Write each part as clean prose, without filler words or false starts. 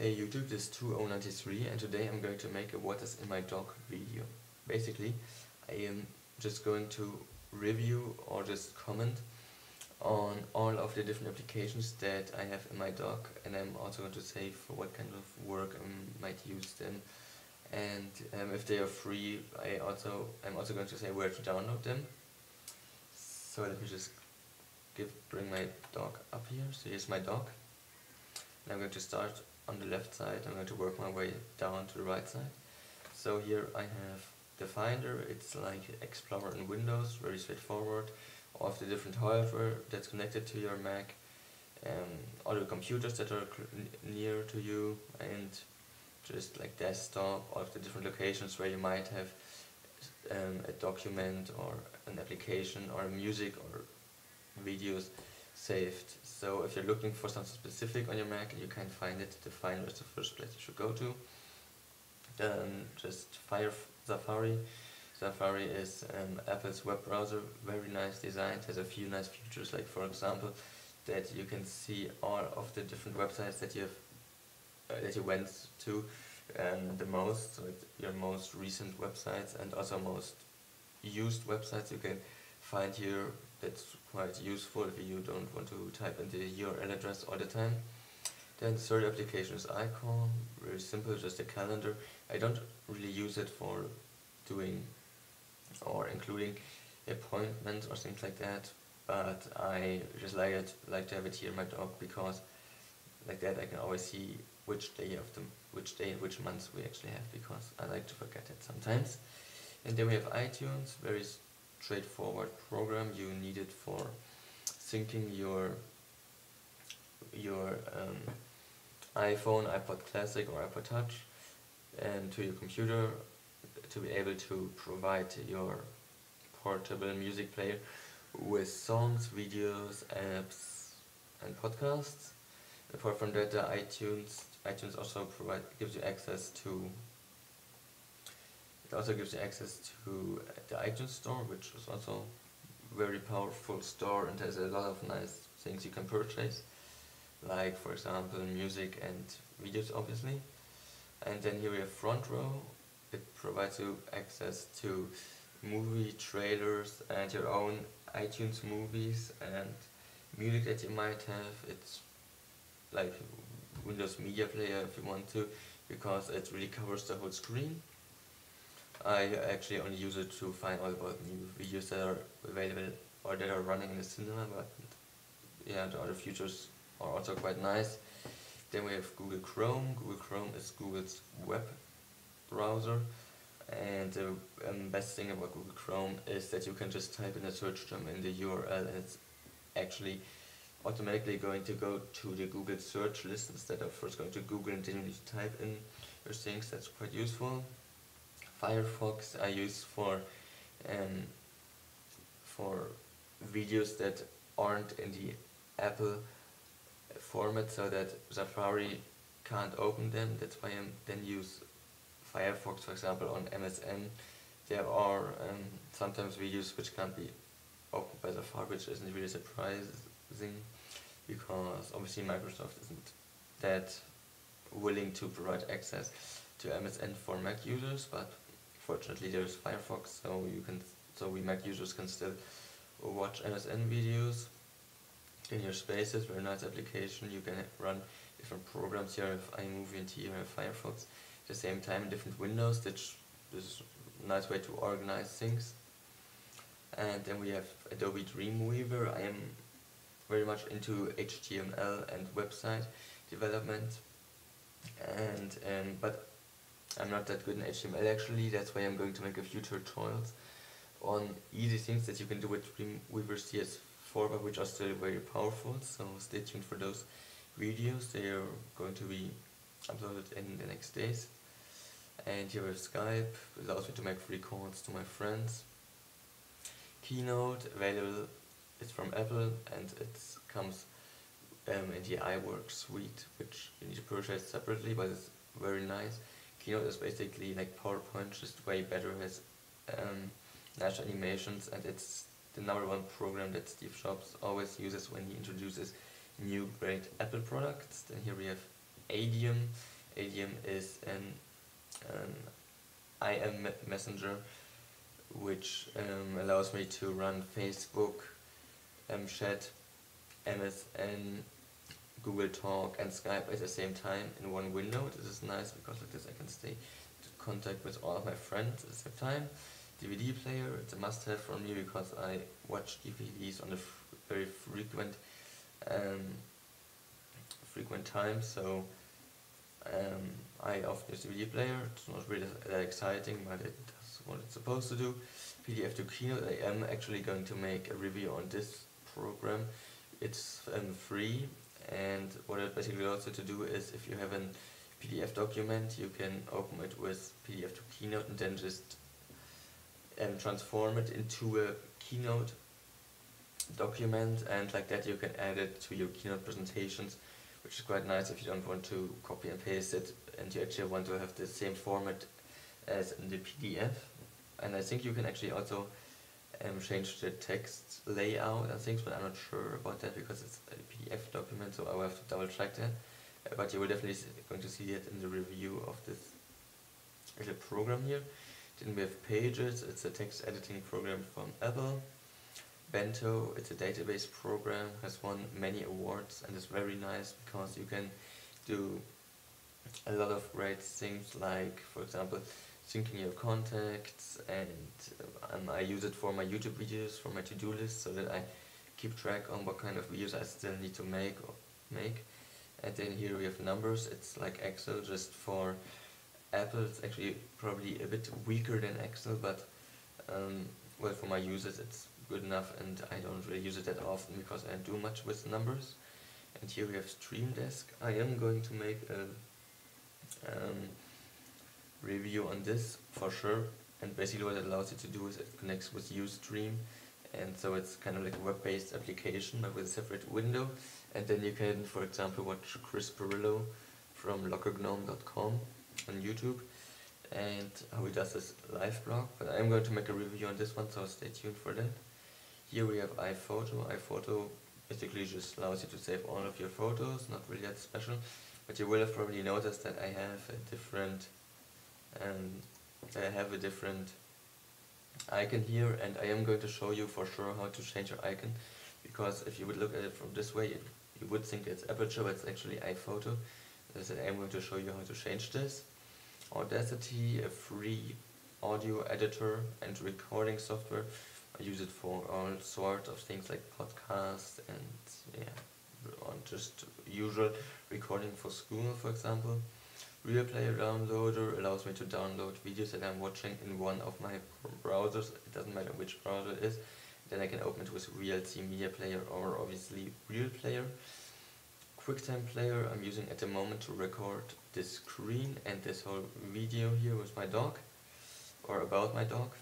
Hey YouTube, this is 2093 and today I'm going to make a what is in my dock video. Basically, I am just going to review or just comment on all of the different applications that I have in my dock, and I'm also going to say for what kind of work I might use them, and if they are free I'm also going to say where to download them. So let me just bring my dock up here. So here's my dock. And I'm going to start on the left side. I'm going to work my way down to the right side. So here I have the Finder. It's like Explorer in Windows, very straightforward. All of the different hardware that's connected to your Mac, all the computers that are near to you, and just like desktop, all of the different locations where you might have a document or an application or music or videos saved. So if you're looking for something specific on your Mac and you can't find it, the Finder is the first place you should go to. Then just Safari. Safari is Apple's web browser, very nice design. It has a few nice features, like for example that you can see all of the different websites that you went to the most, so your most recent websites and also most used websites you can find here. That's quite useful if you don't want to type in the URL address all the time. Then the third application is Icon, very simple, just a calendar. I don't really use it for doing or including appointments or things like that, but I just like to have it here in my dock, because like that I can always see which day which months we actually have, because I like to forget it sometimes. And then we have iTunes, very straightforward program. You need it for syncing your iPhone, iPod Classic or iPod Touch and to your computer to be able to provide your portable music player with songs, videos, apps and podcasts. Apart from that, iTunes also gives you access to the iTunes Store, which is also a very powerful store and has a lot of nice things you can purchase, like for example music and videos obviously. And then here we have Front Row. It provides you access to movie trailers and your own iTunes movies and music that you might have. It's like Windows Media Player if you want to, because it really covers the whole screen. I actually only use it to find all about new videos that are available or that are running in the cinema, but yeah, the other features are also quite nice. Then we have Google Chrome. Google Chrome is Google's web browser, and the best thing about Google Chrome is that you can just type in a search term in the URL and it's actually automatically going to go to the Google search list instead of first going to Google and then you need to type in your things. That's quite useful. Firefox I use for videos that aren't in the Apple format, so that Safari can't open them. That's why I then use Firefox. For example, on MSN there are sometimes videos which can't be opened by Safari, which isn't really surprising, because obviously Microsoft isn't that willing to provide access to MSN for Mac users, but fortunately there's Firefox, so we Mac users can still watch MSN videos. In your Spaces, very nice application. You can run different programs. Here I have iMovie and here I have Firefox at the same time in different windows, which is a nice way to organize things. And then we have Adobe Dreamweaver. I am very much into HTML and website development, but I'm not that good in HTML actually. That's why I'm going to make a few tutorials on easy things that you can do with Dreamweaver CS4, which are still very powerful, so stay tuned for those videos. They are going to be uploaded in the next days. And here we have Skype. It allows me to make free calls to my friends. Keynote, available, it's from Apple and it comes in the iWork suite, which you need to purchase separately, but it's very nice. Keynote is basically like PowerPoint, just way better, has nice animations, and it's the #1 program that Steve Jobs always uses when he introduces new great Apple products. Then here we have Adium. ADM is an IM messenger, which allows me to run Facebook, chat, MSN, Google Talk and Skype at the same time in one window. This is nice because like this I can stay in contact with all of my friends at the same time. DVD player, it's a must-have for me because I watch DVDs on a very frequent time, so I often use DVD player. It's not really that exciting, but it does what it's supposed to do. PDF to Keynote, I am actually going to make a review on this program. It's free, and what it basically allows you to do is, if you have a PDF document, you can open it with PDF to Keynote and then just transform it into a Keynote document, and like that you can add it to your Keynote presentations, which is quite nice if you don't want to copy and paste it and you actually want to have the same format as in the PDF. And I think you can actually also change the text layout and things, but I'm not sure about that because it's a PDF document, so I will have to double check that. But you will definitely going to see it in the review of this little program here. Then we have Pages, it's a text editing program from Apple. Bento, it's a database program, has won many awards and is very nice because you can do a lot of great things, like for example syncing your contacts, and I use it for my YouTube videos, for my to-do list, so that I keep track on what kind of videos I still need to make. And then here we have Numbers, it's like Excel just for Apple. It's actually probably a bit weaker than Excel, but well, for my users it's good enough, and I don't really use it that often because I don't do much with numbers. And here we have Stream Desk. I am going to make a review on this for sure, and basically what it allows you to do is it connects with Ustream, and so it's kind of like a web-based application but with a separate window, and then you can, for example, watch Chris Pirillo from lockergnome.com on YouTube and how he does his live blog. But I'm going to make a review on this one, so stay tuned for that. Here we have iPhoto. iPhoto basically just allows you to save all of your photos, not really that special, but you will have probably noticed that I have a different icon here, and I am going to show you for sure how to change your icon, because if you would look at it from this way, you would think it's Aperture, but it's actually iPhoto. As I said, I'm going to show you how to change this. Audacity, a free audio editor and recording software. I use it for all sorts of things like podcasts and on just usual recording for school, for example. Real Player Downloader allows me to download videos that I'm watching in one of my browsers. It doesn't matter which browser it is. Then I can open it with VLC Media Player or obviously Real Player. QuickTime Player I'm using at the moment to record this screen and this whole video here with my dog, or about my dog.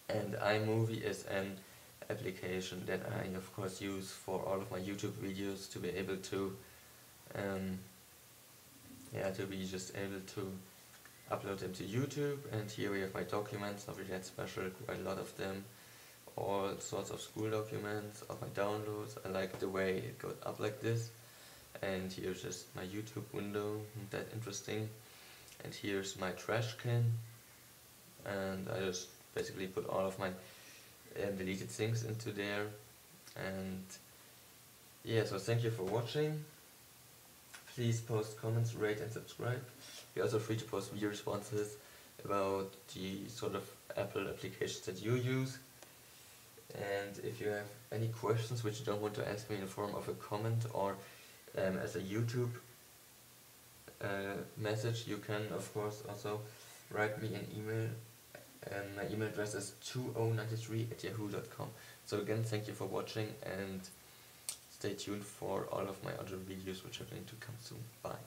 And iMovie is an application that I of course use for all of my YouTube videos to be able to be just able to upload them to YouTube. And here we have my documents, not really that special, quite a lot of them, all sorts of school documents, of my downloads. I like the way it goes up like this. And here's just my YouTube window, not that interesting. And here's my trash can, and I just basically put all of my deleted things into there. And yeah, so thank you for watching. Please post comments, rate and subscribe. You're also free to post video responses about the sort of Apple applications that you use. And if you have any questions which you don't want to ask me in the form of a comment or as a YouTube message, you can of course also write me an email. My email address is 2093@yahoo.com. So again, thank you for watching, and stay tuned for all of my other videos which are going to come soon. Bye.